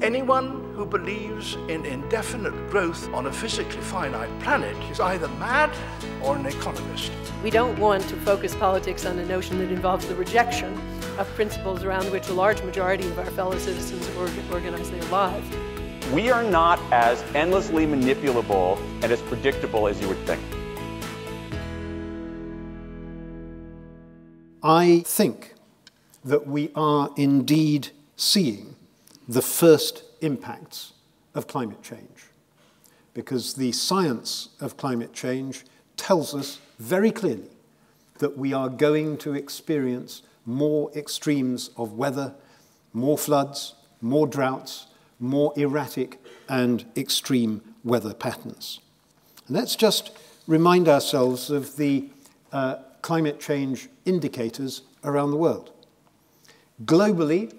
Anyone who believes in indefinite growth on a physically finite planet is either mad or an economist. We don't want to focus politics on a notion that involves the rejection of principles around which a large majority of our fellow citizens organize their lives. We are not as endlessly manipulable and as predictable as you would think. I think that we are indeed seeing the first impacts of climate change, because the science of climate change tells us very clearly that we are going to experience more extremes of weather, more floods, more droughts, more erratic and extreme weather patterns. And let's just remind ourselves of the climate change indicators around the world. Globally,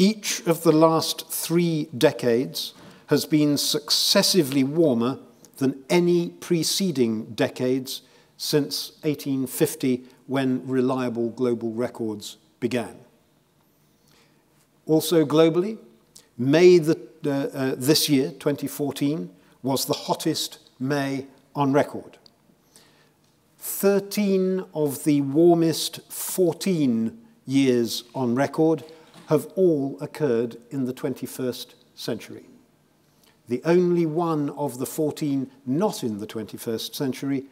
each of the last 3 decades has been successively warmer than any preceding decades since 1850, when reliable global records began. Also globally, May this year, 2014, was the hottest May on record. 13 of the warmest 14 years on record have all occurred in the 21st century. The only one of the 14 not in the 21st century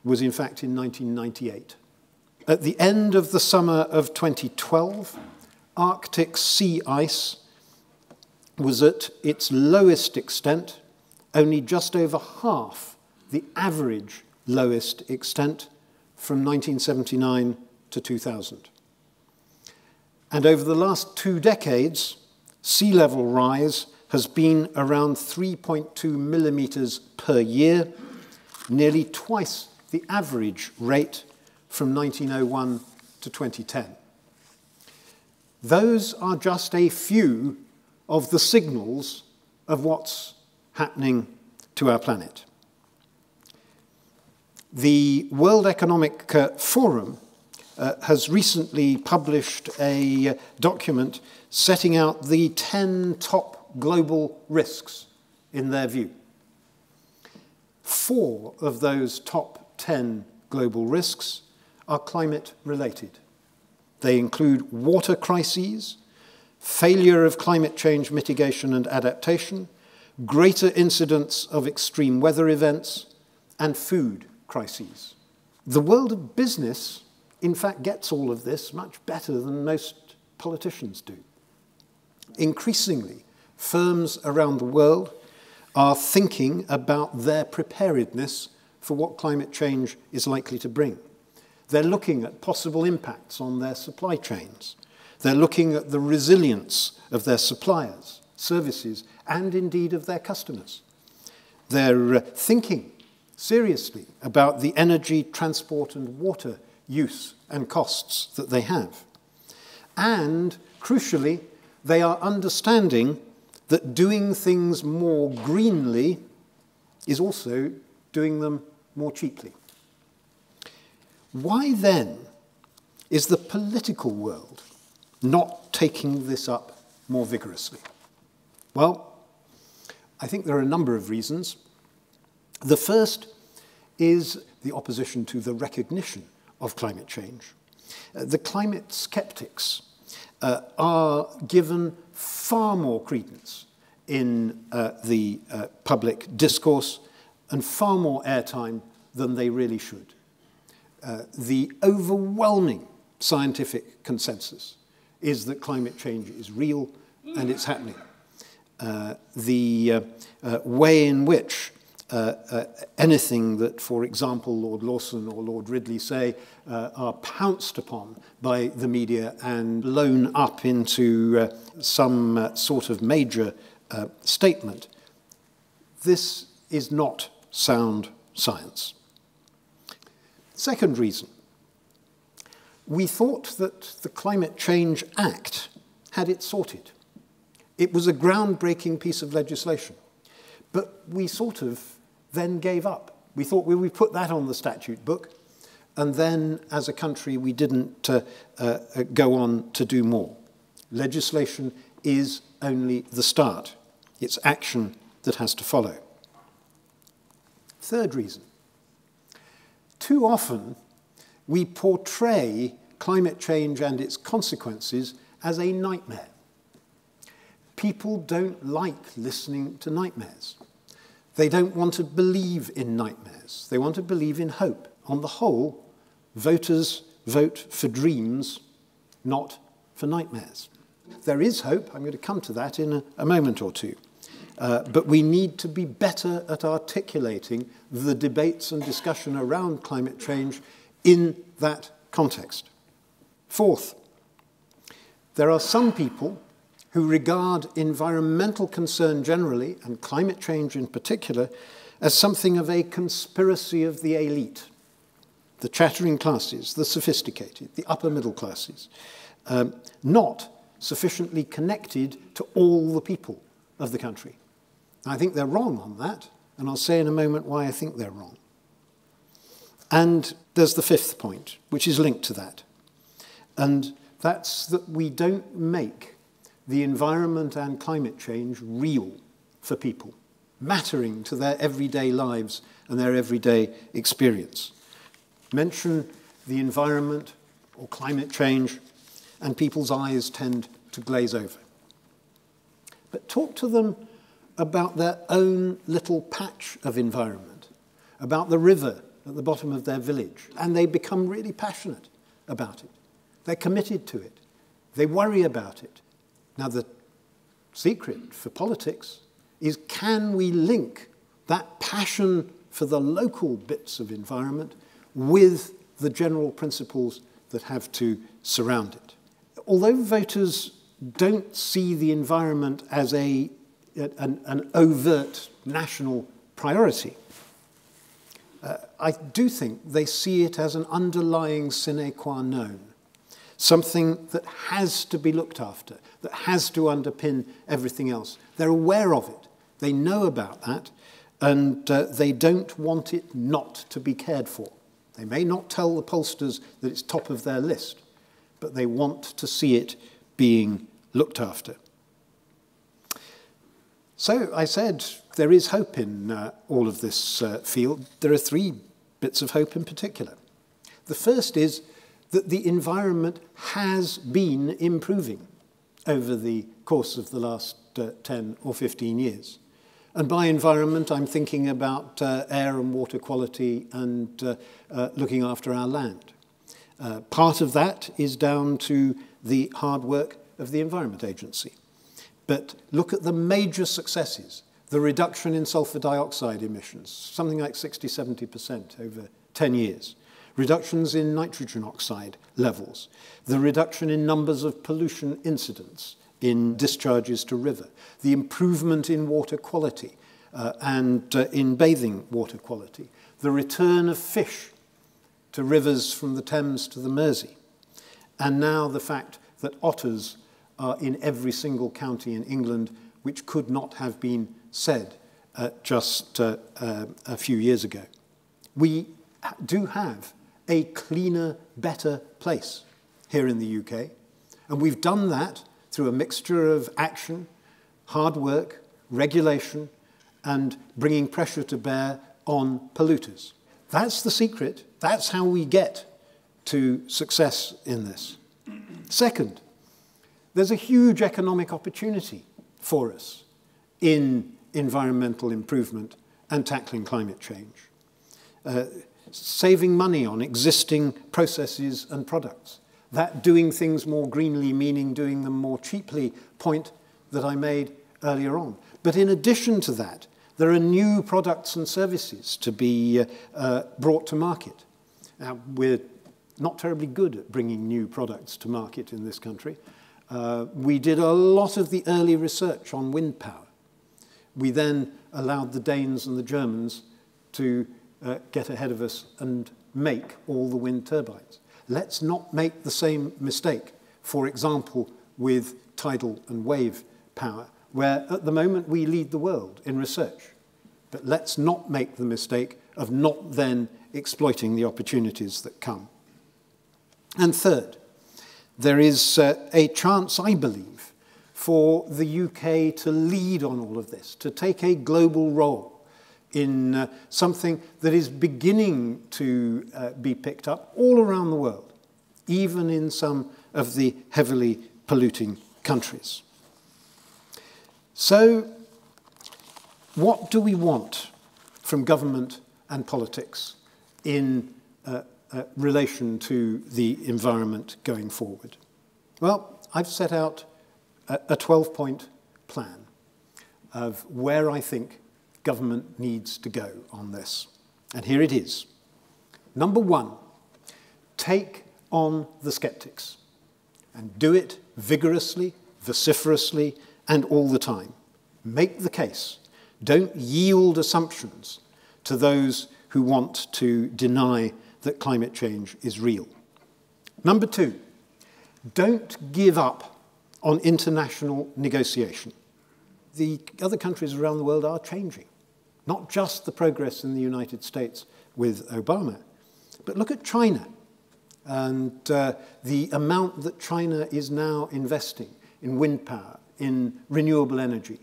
was in fact in 1998. At the end of the summer of 2012, Arctic sea ice was at its lowest extent, only just over half the average lowest extent from 1979 to 2000. And over the last 2 decades, sea level rise has been around 3.2 millimeters per year, nearly twice the average rate from 1901 to 2010. Those are just a few of the signals of what's happening to our planet. The World Economic Forum has recently published a document setting out the 10 top global risks in their view. 4 of those top 10 global risks are climate-related. They include water crises, failure of climate change mitigation and adaptation, greater incidence of extreme weather events, and food crises. The world of business, in fact, gets all of this much better than most politicians do. Increasingly, firms around the world are thinking about their preparedness for what climate change is likely to bring. They're looking at possible impacts on their supply chains. They're looking at the resilience of their suppliers, services, and indeed of their customers. They're thinking seriously about the energy, transport, and water use and costs that they have. And, crucially, they are understanding that doing things more greenly is also doing them more cheaply. Why then is the political world not taking this up more vigorously? Well, I think there are a number of reasons. The first is the opposition to the recognition of climate change. The climate skeptics are given far more credence in the public discourse and far more airtime than they really should. The overwhelming scientific consensus is that climate change is real and it's happening. The way in which anything that, for example, Lord Lawson or Lord Ridley say are pounced upon by the media and blown up into some sort of major statement, this is not sound science. Second reason, we thought that the Climate Change Act had it sorted. It was a groundbreaking piece of legislation, but we sort of then gave up. We thought, well, we put that on the statute book, and then as a country we didn't go on to do more. Legislation is only the start. It's action that has to follow. Third reason. Too often, we portray climate change and its consequences as a nightmare. People don't like listening to nightmares. They don't want to believe in nightmares. They want to believe in hope. On the whole, voters vote for dreams, not for nightmares. There is hope. I'm going to come to that in a moment or two. But we need to be better at articulating the debates and discussion around climate change in that context. Fourth, there are some people who regard environmental concern generally, and climate change in particular, as something of a conspiracy of the elite, the chattering classes, the sophisticated, the upper middle classes, not sufficiently connected to all the people of the country. I think they're wrong on that, and I'll say in a moment why I think they're wrong. And there's the fifth point, which is linked to that. And that's that we don't make the environment and climate change real for people, mattering to their everyday lives and their everyday experience. Mention the environment or climate change, and people's eyes tend to glaze over. But talk to them about their own little patch of environment, about the river at the bottom of their village, and they become really passionate about it. They're committed to it. They worry about it. Now, the secret for politics is, can we link that passion for the local bits of environment with the general principles that have to surround it? Although voters don't see the environment as an overt national priority, I do think they see it as an underlying sine qua non, something that has to be looked after, that has to underpin everything else. They're aware of it. They know about that, and they don't want it not to be cared for. They may not tell the pollsters that it's top of their list, but they want to see it being looked after. So I said there is hope in all of this field. There are three bits of hope in particular. The first is that the environment has been improving over the course of the last 10 or 15 years. And by environment, I'm thinking about air and water quality and looking after our land. Part of that is down to the hard work of the Environment Agency. But look at the major successes. The reduction in sulfur dioxide emissions, something like 60–70% over 10 years. Reductions in nitrogen oxide levels. The reduction in numbers of pollution incidents in discharges to river. The improvement in water quality and in bathing water quality. The return of fish to rivers from the Thames to the Mersey. And now the fact that otters are in every single county in England, which could not have been said just a few years ago. We do have a cleaner, better place here in the UK, and we've done that through a mixture of action, hard work, regulation, and bringing pressure to bear on polluters. That's the secret. That's how we get to success in this. Second, there's a huge economic opportunity for us in environmental improvement and tackling climate change. Saving money on existing processes and products. That doing things more greenly, meaning doing them more cheaply, point that I made earlier on. But in addition to that, there are new products and services to be brought to market. Now, we're not terribly good at bringing new products to market in this country. We did a lot of the early research on wind power. We then allowed the Danes and the Germans to get ahead of us and make all the wind turbines. Let's not make the same mistake, for example, with tidal and wave power, where at the moment we lead the world in research. But let's not make the mistake of not then exploiting the opportunities that come. And third, there is a chance, I believe, for the UK to lead on all of this, to take a global role in something that is beginning to be picked up all around the world, even in some of the heavily polluting countries. So, what do we want from government and politics in relation to the environment going forward? Well, I've set out a 12-point plan of where I think government needs to go on this. And here it is. Number one, take on the skeptics, and do it vigorously, vociferously, and all the time. Make the case. Don't yield assumptions to those who want to deny that climate change is real. Number two, don't give up on international negotiation. The other countries around the world are changing. Not just the progress in the United States with Obama, but look at China and the amount that China is now investing in wind power, in renewable energy.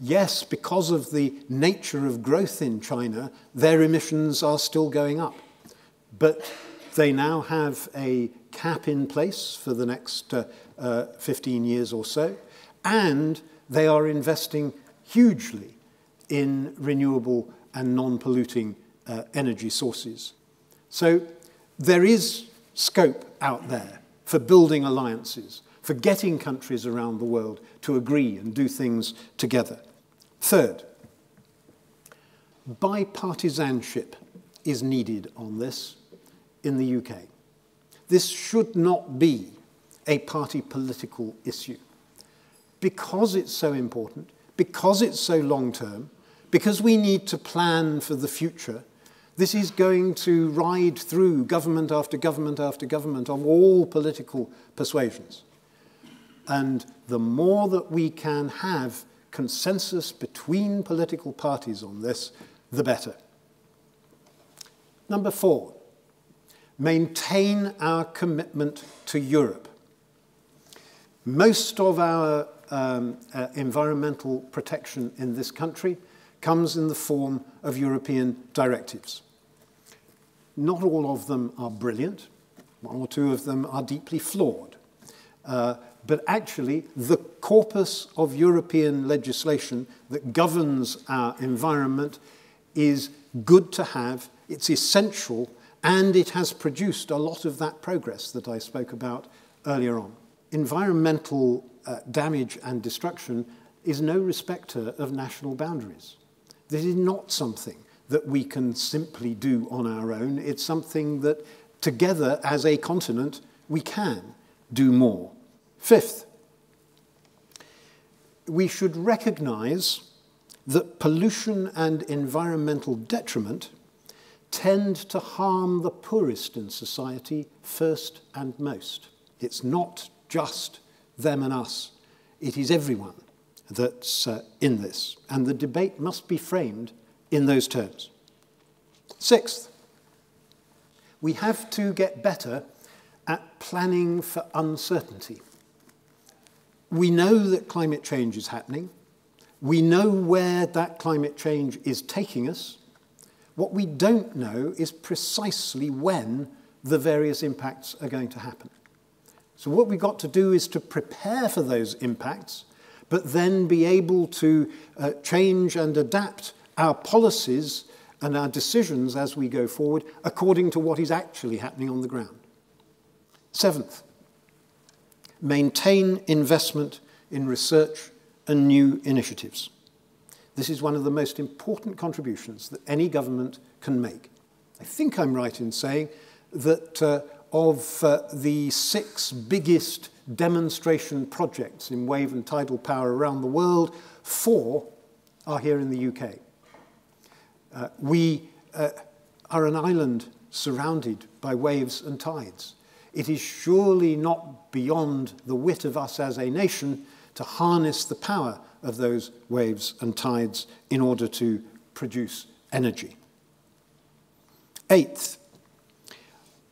Yes, because of the nature of growth in China, their emissions are still going up. But they now have a cap in place for the next 15 years or so, and they are investing hugely in renewable and non-polluting energy sources. So there is scope out there for building alliances, for getting countries around the world to agree and do things together. Third, bipartisanship is needed on this in the UK. This should not be a party political issue. Because it's so important, because it's so long-term, because we need to plan for the future, this is going to ride through government after government after government of all political persuasions. And the more that we can have consensus between political parties on this, the better. Number four, maintain our commitment to Europe. Most of our environmental protection in this country comes in the form of European directives. Not all of them are brilliant. One or two of them are deeply flawed. But actually, the corpus of European legislation that governs our environment is good to have, it's essential, and it has produced a lot of that progress that I spoke about earlier on. Environmental damage and destruction is no respecter of national boundaries. This is not something that we can simply do on our own. It's something that together as a continent we can do more. Fifth, we should recognize that pollution and environmental detriment tend to harm the poorest in society first and most. It's not just them and us. It is everyone that's in this. And the debate must be framed in those terms. Sixth, we have to get better at planning for uncertainty. We know that climate change is happening. We know where that climate change is taking us. What we don't know is precisely when the various impacts are going to happen. So what we've got to do is to prepare for those impacts, but then be able to change and adapt our policies and our decisions as we go forward according to what is actually happening on the ground. Seventh, maintain investment in research and new initiatives. This is one of the most important contributions that any government can make. I think I'm right in saying that of the 6 biggest demonstration projects in wave and tidal power around the world, 4 are here in the UK. We are an island surrounded by waves and tides. It is surely not beyond the wit of us as a nation to harness the power of those waves and tides in order to produce energy. Eighth,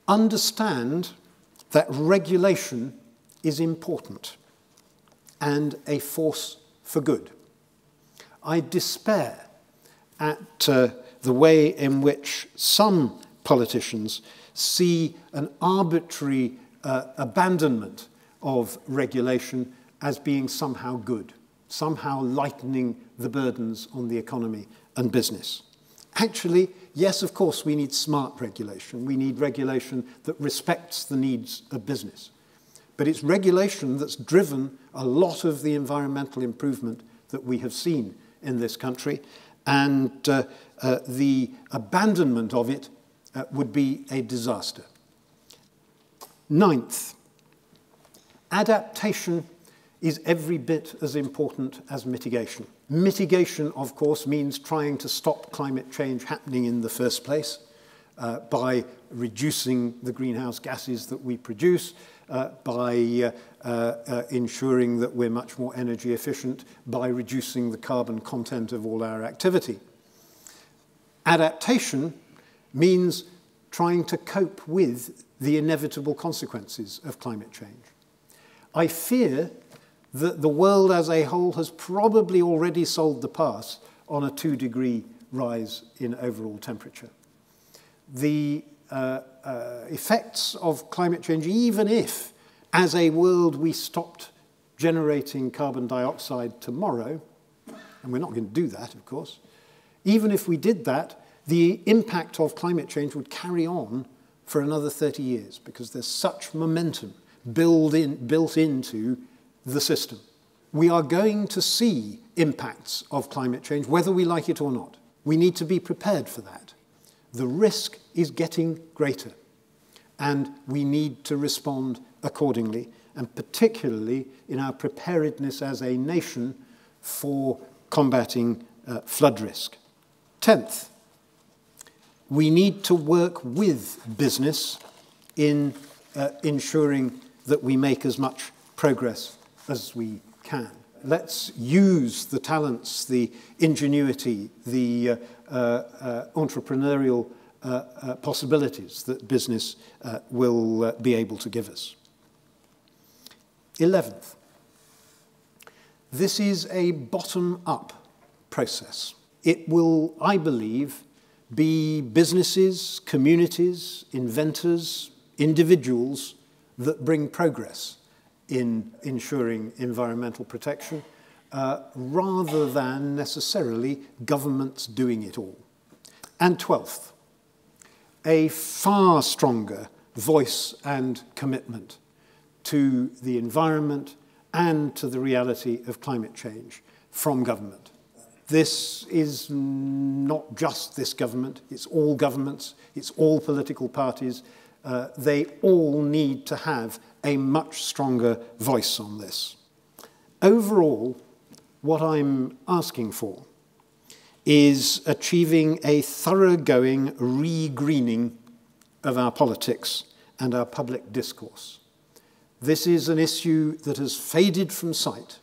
understand that regulation is important. and a force for good. I despair at the way in which some politicians see an arbitrary abandonment of regulation as being somehow good, somehow lightening the burdens on the economy and business. Actually, yes, of course, we need smart regulation. We need regulation that respects the needs of business. But it's regulation that's driven a lot of the environmental improvement that we have seen in this country, and the abandonment of it would be a disaster. Ninth, adaptation is every bit as important as mitigation. Mitigation, of course, means trying to stop climate change happening in the first place by reducing the greenhouse gases that we produce, by ensuring that we're much more energy efficient, by reducing the carbon content of all our activity. Adaptation means trying to cope with the inevitable consequences of climate change. I fear that the world as a whole has probably already sold the pass on a 2-degree rise in overall temperature. The effects of climate change, even if, as a world, we stopped generating carbon dioxide tomorrow, and we're not going to do that, of course, even if we did that, the impact of climate change would carry on for another 30 years because there's such momentum built into the system. We are going to see impacts of climate change, whether we like it or not. We need to be prepared for that. The risk is getting greater, and we need to respond accordingly, and particularly in our preparedness as a nation for combating flood risk. 10th, we need to work with business in ensuring that we make as much progress as we can. Let's use the talents, the ingenuity, the entrepreneurial possibilities that business will be able to give us. 11th, this is a bottom-up process. It will, I believe, be businesses, communities, inventors, individuals that bring progress in ensuring environmental protection, rather than necessarily governments doing it all. And 12th, a far stronger voice and commitment to the environment and to the reality of climate change from government. This is not just this government, it's all governments, it's all political parties. They all need to have a much stronger voice on this. Overall, what I'm asking for is achieving a thoroughgoing re-greening of our politics and our public discourse. This is an issue that has faded from sight.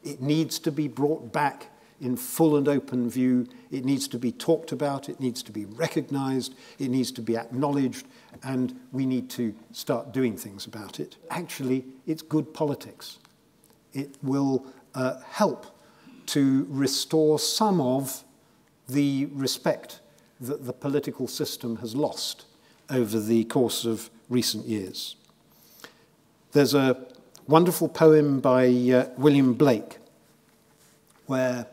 It needs to be brought back in full and open view. It needs to be talked about, it needs to be recognized, it needs to be acknowledged, and we need to start doing things about it. Actually, it's good politics. It will help to restore some of the respect that the political system has lost over the course of recent years. There's a wonderful poem by William Blake where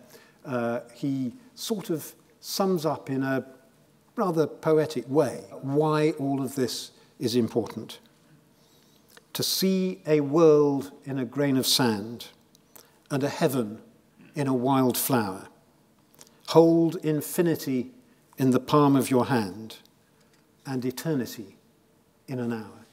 he sort of sums up in a rather poetic way why all of this is important. To see a world in a grain of sand and a heaven in a wild flower. Hold infinity in the palm of your hand and eternity in an hour.